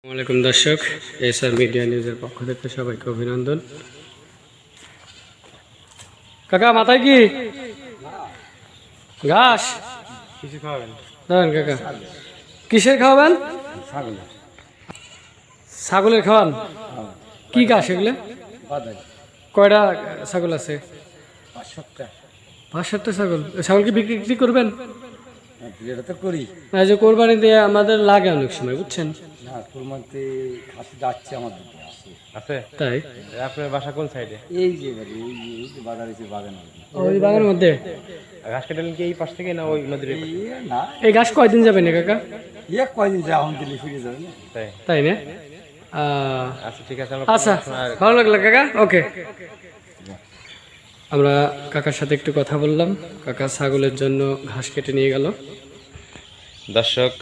আসসালামু আলাইকুম দর্শক, এসআর মিডিয়া নিউজের পক্ষ থেকে সবাইকে অভিনন্দন। কাকা মাথায় কি ঘাস কিছু খাওয়াবেন? দাঁড়ান কাকা, কিসের খাওয়াবেন? ছাগলের খাওয়ান? কি ঘাস এগুলো? কয়টা ছাগল আছে? 5-7টা ছাগল। ছাগল কি বিক্রি করবেন? তো করি না, যে কোরবানি দিয়ে আমাদের লাগে অনেক সময়, বুঝছেন? না, কোরবানিতে খাসি যাচ্ছে আমার দিকে আছে। তাই আপনার বাসা কোন সাইডে? এই যে বাজার এসে বাগান ওই বাগানের মধ্যে ঘাস কাটালেন কি এই পাশ থেকে না ওই নদীর? না, এই ঘাস কয়দিন যাবে না কাকা? কয়দিন যায়, এখন দিল্লি ফিরে যাবে না। তাই না? আচ্ছা ঠিক আছে। আচ্ছা, ভালো লাগলো কাকা। ওকে, আমরা কাকার সাথে একটু কথা বললাম। কাকা ছাগলের জন্য ঘাস কেটে নিয়ে গেল। দর্শক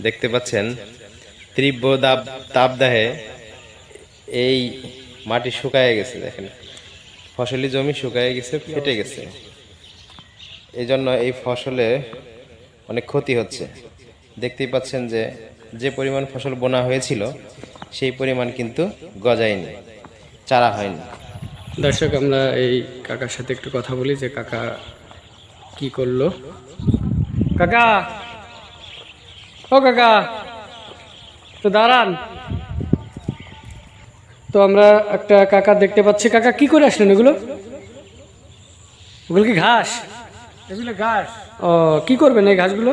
দেখতে পাচ্ছেন তীব্র তাপদাহে এই মাটি শুকায় গেছে। দেখেন ফসলি জমি শুকায় গেছে, ফেটে গেছে। এই জন্য এই ফসলে অনেক ক্ষতি হচ্ছে। দেখতেই পাচ্ছেন যে যে পরিমাণ ফসল বোনা হয়েছিল সেই পরিমাণ কিন্তু গজায়নি, চারা হয়নি। দর্শক, আমরা এই কাকার সাথে একটু কথা বলি যে কাকা কি করলো। কাকা, ও কাকা, তো দাঁড়ান। তো আমরা একটা কাকা দেখতে পাচ্ছি। কাকা কি করে আসলেন? ওগুলো কি ঘাস? এগুলো ঘাস। ও, কি করবেন এই ঘাসগুলো?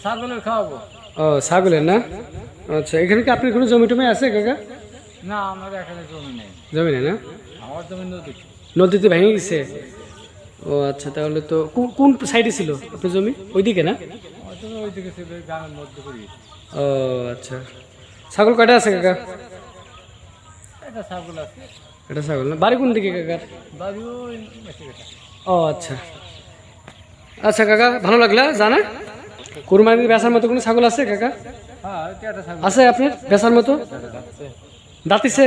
ছাগলের খাওয়াবো। ও, ছাগলের না? আচ্ছা, এখানে কি আপনার কোনো জমি টমি আছে কাকা? না, আমার এখানে জমি নেই। জমি নেই না? আমার জমি নদী। নদীতে ভেঙে গেছে? ও আচ্ছা, তাহলে তো কোন সাইডে ছিল আপনার জমি? ওইদিকে না? আমার জমি ওইদিকে ছিল, গ্রামের মধ্যে করি। ও আচ্ছা, ছাগল কয়টা আছে কাকা? একটা ছাগল আছে। এটা ছাগল না? বাড়ি কোন দিকে কাকার? বাড়ি ওই মেসে গেছে। ও আচ্ছা আচ্ছা কাকা, ভালো লাগলো জানা। কুরবানির বেচার মতো কোনো ছাগল আছে কাকা? হ্যাঁ, একটা ছাগল আছে আপনার বেচার মতো? আছে। দাঁতিছে?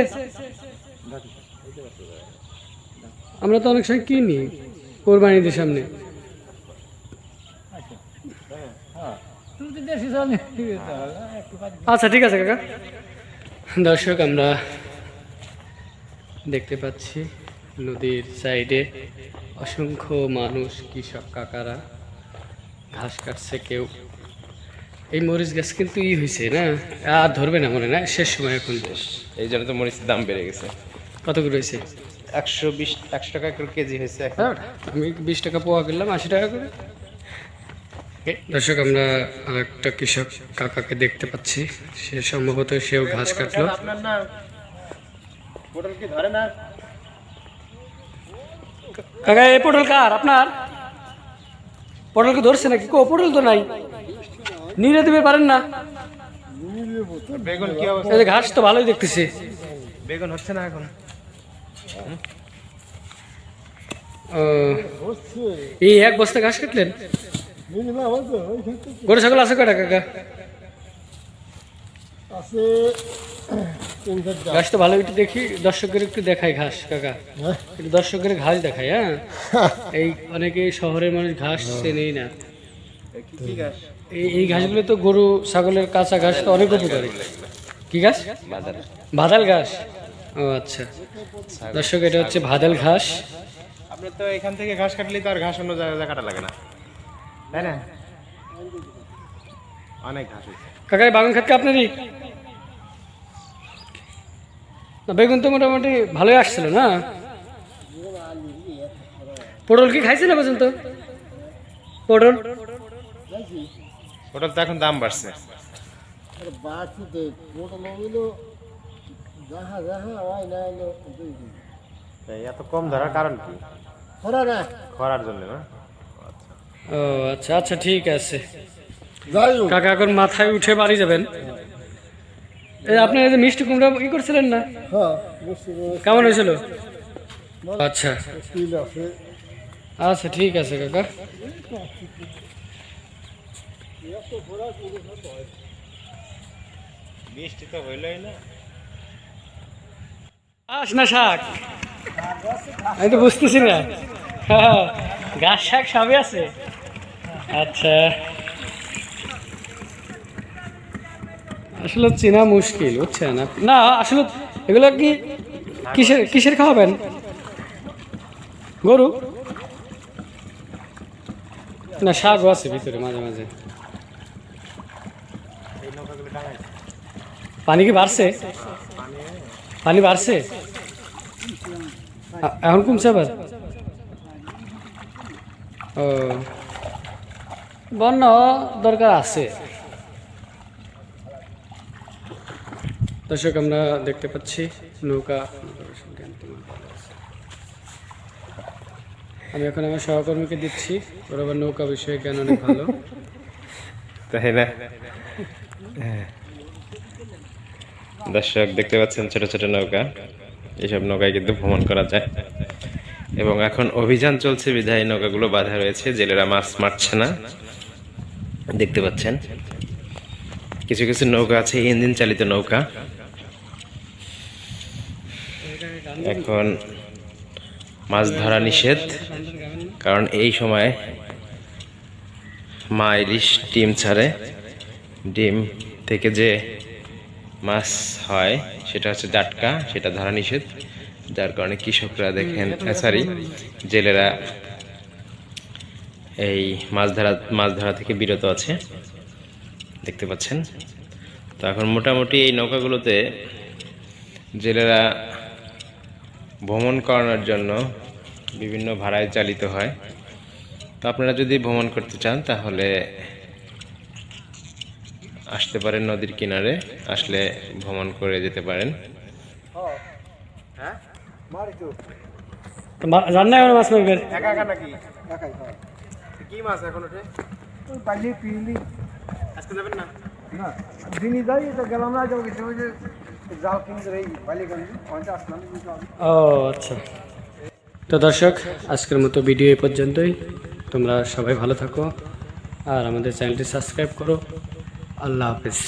আমরা তো অনেক সময় কিনি কোরবানিদের সামনে। তুমি তো দেশি চাল আচ্ছা ঠিক আছে কাকা। দর্শক, আমরা দেখতে পাচ্ছি নদীর সাইডে অসংখ্য মানুষ, কৃষক কাকারা ঘাস কাটছে। কেউ এই মরিচ গাছ কিন্তু হয়েছে না, আর ধরবে না মনে না, শেষ সময় এখন। এই জন্য তো মরিচের দাম বেড়ে গেছে। কত করে হয়েছে? 100 টাকা করে কেজি হয়েছে। আমি 20 টাকা পোয়া কিনলাম, 80 টাকা করে। দর্শক, আমরা আরেকটা কৃষক কাকাকে দেখতে পাচ্ছি। সে সম্ভবত সেও ঘাস কাটলো। আপনার না পটল কি ধরে না? কাকা, এই পটল কার? আপনার পটল কি ধরছে নাকি? পটল তো নাই, নিয়ে দিতে পারেন না? বেগুন কি অবস্থা? এই যে ঘাস তো ভালোই দেখতেছি। বেগুন হচ্ছে না এখন। ও, এই এক বস্তা ঘাস কাটলেন? গরু ছাগল আছে কয়টা কাকা? ঘাস তো ভালো, একটু দেখি, দর্শকের একটু দেখাই ঘাস কাকা, একটু দর্শকের ঘাস দেখাই। হ্যাঁ, এই অনেকে শহরের মানুষ ঘাস চেনেই না। কি ঘাস? এই ঘাসগুলো তো গরু ছাগলের কাঁচা ঘাস, তো অনেক উপকারী। কি ঘাস? ভাদাল ঘাস। ও আচ্ছা দর্শক, এটা হচ্ছে ভাদাল ঘাস। আপনি তো এখান থেকে ঘাস কাটলে তো আর ঘাস অন্য জায়গায় কাটা লাগে না, তাই না? অনেক ঘাস হয়েছে। কাকা, এই বাগান খাতকে আপনারই না? বেগুন তো মোটামুটি ভালোই আসছিল না? পটল কি খাইছে না পর্যন্ত? পটল পটল তো এখন দাম বাড়ছে। এত কম ধরার কারণ কি? খরার জন্য না? ও আচ্ছা আচ্ছা, ঠিক আছে কাকা, এখন মাথায় উঠে বাড়ি যাবেন। এই আপনি এই যে মিষ্টি কুমড়া ই করছিলেন না, কেমন হয়েছিল? আচ্ছা আচ্ছা, ঠিক আছে কাকা। মিষ্টি তো হইলই না। ঘাস না শাক? আমি তো বুঝতেছি না। ঘাস শাক সবই আছে। আচ্ছা আসলে চেনা মুশকিল বুঝছেন না আসলে এগুলো কি কিসের কিসের খাওয়াবেন গরু না শাকও আছে ভিতরে মাঝে মাঝে পানি কি বাড়ছে পানি বাড়ছে এখন কমছে আবার ও বন্যা দরকার আছে দর্শক আমরা দেখতে পাচ্ছি নৌকা আমি এখন আমার সহকর্মীকে দিচ্ছি ওর আবার নৌকা বিষয়ে জ্ঞান অনেক ভালো তাই না? দর্শক দেখতে পাচ্ছেন ছোট ছোট নৌকা, এইসব নৌকায় কিন্তু ভ্রমণ করা যায় এবং এখন অভিযান চলছে বিধায় নৌকাগুলো বাঁধা রয়েছে, জেলেরা মাছ মারছে না। দেখতে পাচ্ছেন কিছু কিছু নৌকা আছে ইঞ্জিন চালিত নৌকা। এখন মাছ ধরা নিষেধ, কারণ এই সময় মা ইলিশ ডিম ছাড়ে, ডিম থেকে যে মাছ হয় সেটা হচ্ছে জাটকা, সেটা ধরা নিষেধ। যার কারণে কৃষকরা দেখেন সরি জেলেরা এই মাছ ধরা থেকে বিরত আছে, দেখতে পাচ্ছেন। তো এখন মোটামুটি এই নৌকাগুলোতে জেলেরা ভ্রমণ করানোর জন্য বিভিন্ন ভাড়ায় চালিত হয়। তো আপনারা যদি ভ্রমণ করতে চান তাহলে আসতে পারেন নদীর কিনারে, আসলে ভ্রমণ করে যেতে পারেন। রান্না এখন মাছ মারবেন একা একা নাকি কি মাছ এখন ওঠে পাইলি পিলি আজকে যাবেন না না দিনই যাই তো গেলাম না যাবো কিছু যে জাল কিনতে এই পাইলি গান অনেক আসলাম ও আচ্ছা। তো দর্শক আজকের মতো ভিডিও এই পর্যন্তই, তোমরা সবাই ভালো থাকো আর আমাদের চ্যানেলটি সাবস্ক্রাইব করো। আল্লাহ হাফেজ।